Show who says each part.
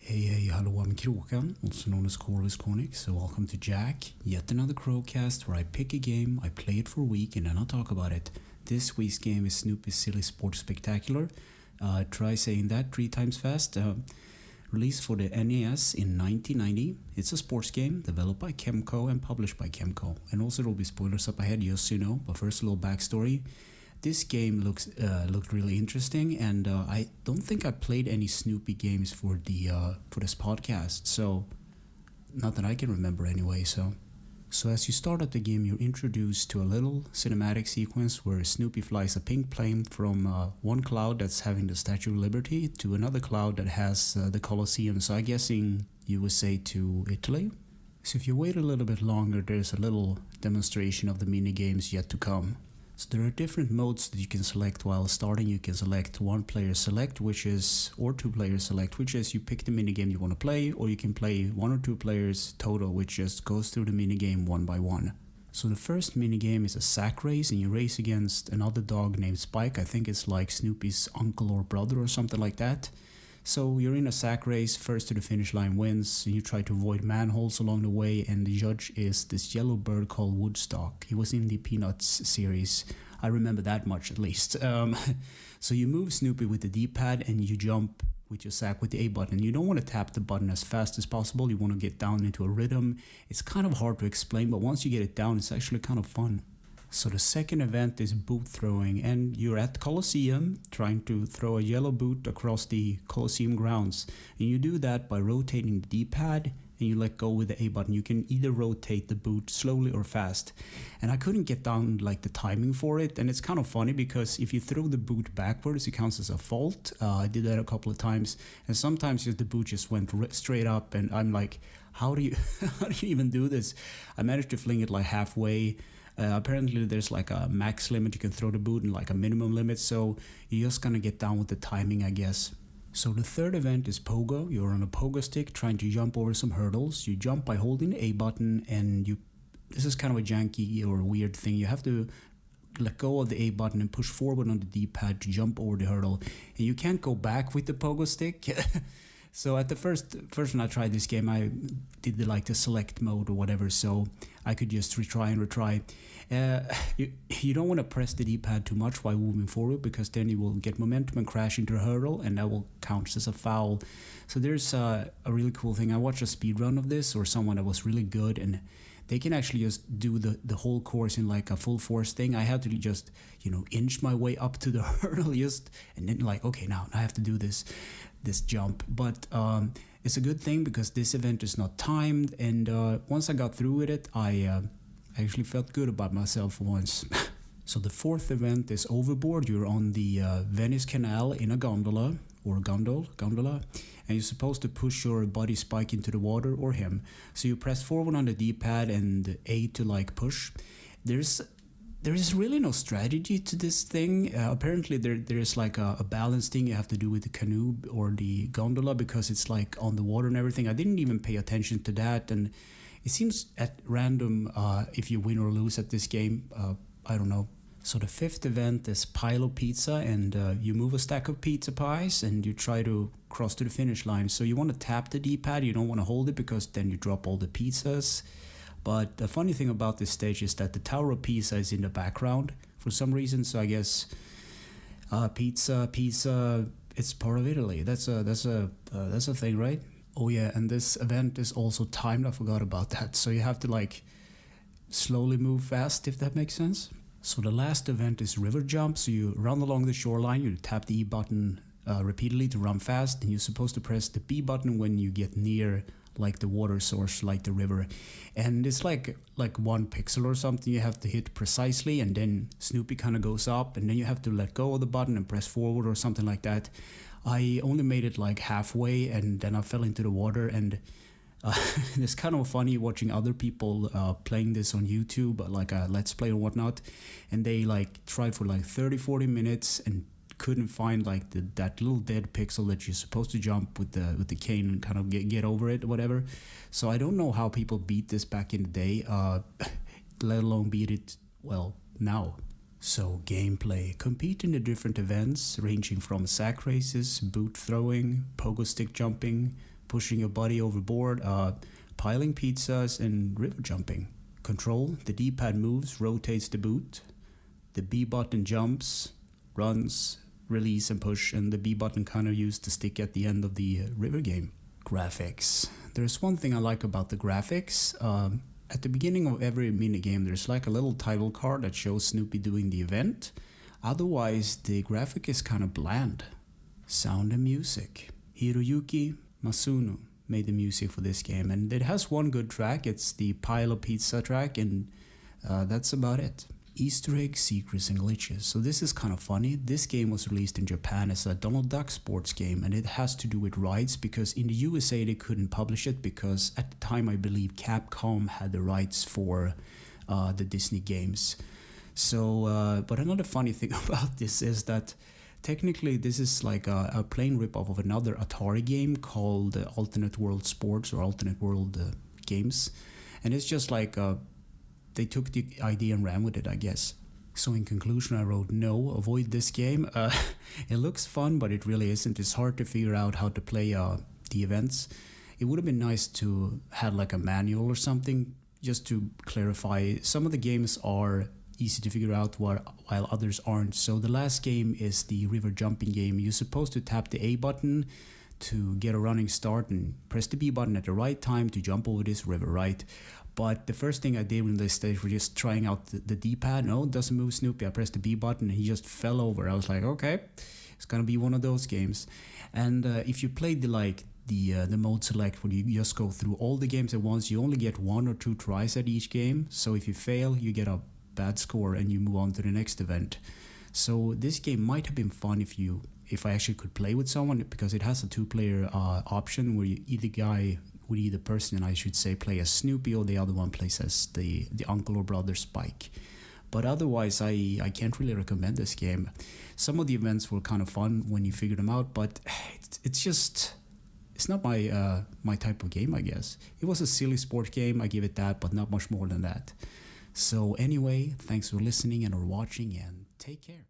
Speaker 1: Hey, hello, I'm Kråkan, also known as Corvus Cornix, so welcome to Yacc, yet another Crowcast where I pick a game, I play it for a week, and then I'll talk about it. This week's game is Snoopy's Silly Sports Spectecular. Try saying that 3 times fast. Released for the NES in 1990. It's a sports game developed by Kemco and published by Kemco. And also there will be spoilers up ahead, just so you know, but first a little backstory. This game looked really interesting, and I don't think I played any Snoopy games for this podcast, so not that I can remember anyway. So as you start up the game, you're introduced to a little cinematic sequence where Snoopy flies a pink plane from one cloud that's having the Statue of Liberty to another cloud that has the Colosseum. So I'm guessing you would say to Italy. So if you wait a little bit longer, there's a little demonstration of the mini games yet to come. So there are different modes that you can select while starting. You can select one player select, or 2 player select, which is you pick the minigame you want to play, or you can play 1 or 2 players total, which just goes through the minigame one by one. So the first minigame is a sack race, and you race against another dog named Spike. I think it's like Snoopy's uncle or brother or something like that. So you're in a sack race, first to the finish line wins, and you try to avoid manholes along the way, and the judge is this yellow bird called Woodstock. He was in the Peanuts series. I remember that much at least. So you move Snoopy with the D-pad and you jump with your sack with the A button. You don't want to tap the button as fast as possible. You want to get down into a rhythm. It's kind of hard to explain, but once you get it down, it's actually kind of fun. So the second event is boot throwing, and you're at the Colosseum trying to throw a yellow boot across the Colosseum grounds. And you do that by rotating the D-pad and you let go with the A button. You can either rotate the boot slowly or fast. And I couldn't get down like the timing for it, and it's kind of funny because if you throw the boot backwards, it counts as a fault. I did that a couple of times, and sometimes the boot just went straight up, and I'm like, how do you even do this? I managed to fling it like halfway. Apparently there's like a max limit you can throw the boot and like a minimum limit, so you're just gonna get down with the timing, I guess. So the third event is pogo. You're on a pogo stick trying to jump over some hurdles. You jump by holding the A button, and this is kind of a janky or weird thing. You have to let go of the A button and push forward on the D-pad to jump over the hurdle, and you can't go back with the pogo stick. So at the first when I tried this game, I did the select mode or whatever, so I could just retry. You don't want to press the D-pad too much while moving forward, because then you will get momentum and crash into a hurdle, and that will count as a foul. So there's a really cool thing. I watched a speed run of this, or someone that was really good, and they can actually just do the whole course in like a full force thing. I had to just inch my way up to the hurdle and then okay, now I have to do this jump. But it's a good thing because this event is not timed, and once I got through with it, I actually felt good about myself for once. So the fourth event is overboard. You're on the Venice canal in a gondola, and you're supposed to push your buddy Spike into the water, or him. So you press forward on the D-pad and A to push. There is really no strategy to this thing. Apparently there is a balance thing you have to do with the canoe or the gondola, because it's on the water and everything. I didn't even pay attention to that, and it seems at random if you win or lose at this game. I don't know. So the fifth event is Pilo Pizza, and you move a stack of pizza pies and you try to cross to the finish line. So you want to tap the D-pad, you don't want to hold it, because then you drop all the pizzas. But the funny thing about this stage is that the Tower of Pisa is in the background for some reason. So I guess pizza, it's part of Italy. That's a thing, right? Oh yeah, and this event is also timed. I forgot about that. So you have to slowly move fast, if that makes sense. So the last event is river jump. So you run along the shoreline, you tap the E button repeatedly to run fast, and you're supposed to press the B button when you get near the water source, like the river. And it's like 1 pixel or something you have to hit precisely, and then Snoopy kind of goes up, and then you have to let go of the button and press forward or something like that. I only made it halfway, and then I fell into the water, and it's kind of funny watching other people playing this on YouTube, like a Let's Play or whatnot, and they tried for 30-40 minutes and couldn't find that little dead pixel that you're supposed to jump with the cane and kind of get over it or whatever. So I don't know how people beat this back in the day, let alone beat it now. So gameplay. Compete in the different events ranging from sack races, boot throwing, pogo stick jumping, pushing your buddy overboard, piling pizzas, and river jumping. Control, the D-pad moves, rotates the boot. The B button jumps, runs, release and push, and the B button kind of used to stick at the end of the river game. Graphics. There's one thing I like about the graphics. At the beginning of every minigame, there's like a little title card that shows Snoopy doing the event. Otherwise, the graphic is kind of bland. Sound and music. Hiroyuki Masuno made the music for this game, and it has one good track. It's the Pile of Pizza track, and that's about it. Easter egg, secrets, and glitches. So this is kind of funny. This game was released in Japan as a Donald Duck sports game, and it has to do with rights because in the USA they couldn't publish it because at the time I believe Capcom had the rights for the Disney games. So, but another funny thing about this is that technically this is like a plain ripoff of another Atari game called Alternate World Sports or Alternate World Games, and it's just like they took the idea and ran with it, I guess. So in conclusion, I wrote, no, avoid this game. It looks fun, but it really isn't. It's hard to figure out how to play the events. It would have been nice to have like a manual or something, just to clarify. Some of the games are easy to figure out while others aren't. So the last game is the river jumping game. You're supposed to tap the A button to get a running start and press the B button at the right time to jump over this river, right? But the first thing I did in this stage was just trying out the D-pad. No, it doesn't move Snoopy. I pressed the B button and he just fell over. I was like, okay, it's gonna be one of those games. And if you played the mode select where you just go through all the games at once, you only get 1 or 2 tries at each game. So if you fail, you get a bad score and you move on to the next event. So this game might have been fun if I actually could play with someone, because it has a 2-player option where either person, I should say, play as Snoopy, or the other one plays as the uncle or brother Spike. But otherwise, I can't really recommend this game. Some of the events were kind of fun when you figure them out, but it's not my type of game, I guess. It was a silly sport game, I give it that, but not much more than that. So anyway, thanks for listening and or watching, and take care.